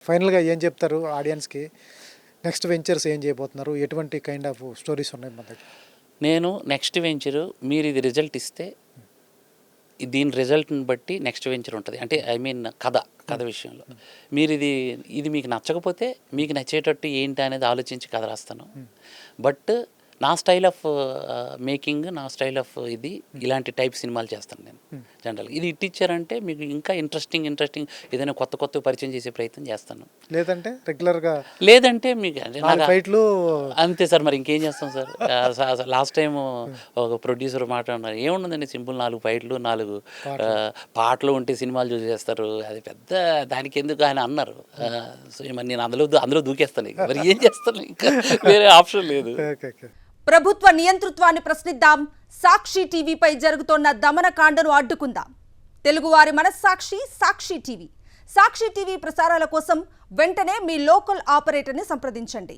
ఫైనల్‌గా ఏం చెప్తారు ఆడియన్స్‌కి? నెక్స్ట్ వెంచర్స్ ఏం చేయబోతున్నారు? ఎటువంటి కైండ్ ఆఫ్ స్టోరీస్ ఉన్నాయి మన దగ్గర? నేను నెక్స్ట్ వెంచరు మీరు ఇది రిజల్ట్ ఇస్తే దీని రిజల్ట్ని బట్టి నెక్స్ట్ వెంచర్ ఉంటుంది. అంటే ఐ మీన్ కథ విషయంలో మీరు ఇది మీకు నచ్చకపోతే మీకు నచ్చేటట్టు ఏంటి అనేది ఆలోచించి కథ రాస్తాను. బట్ నా స్టైల్ ఆఫ్ మేకింగ్, నా స్టైల్ ఆఫ్ ఇలాంటి టైప్ సినిమాలు చేస్తాను నేను జనరల్గా. ఇది ఇట్టిచ్చారంటే మీకు ఇంకా ఇంట్రెస్టింగ్ ఏదైనా కొత్త పరిచయం చేసే ప్రయత్నం చేస్తాను. లేదంటే రెగ్యులర్‌గా లేదంటే మీకు అంటే 4 ఫైట్‌లు అంతే సార్. మరి ఇంకేం చేస్తాం సార్. లాస్ట్ టైం ఒక ప్రొడ్యూసర్ మాట్లాడినారు, ఏముండదండి సింపుల్ 4 ఫైట్లు 4 పాటలు ఉంటే సినిమాలు చూసేస్తారు, అది పెద్ద దానికి ఎందుకు అని అన్నారు. సో మరి నేను అందులో దూకేస్తాను. మరి ఏం చేస్తాను, ఇంకా వేరే ఆప్షన్ లేదు. ఓకే. ప్రభుత్వ నియంతృత్వాన్ని ప్రశ్నిద్దాం. సాక్షి టీవీపై జరుగుతోన్న దమనకాండను అడ్డుకుందాం. తెలుగువారి మనస్సాక్షి సాక్షి టీవీ. సాక్షి టీవీ ప్రసారాల కోసం వెంటనే మీ లోకల్ ఆపరేటర్ని సంప్రదించండి.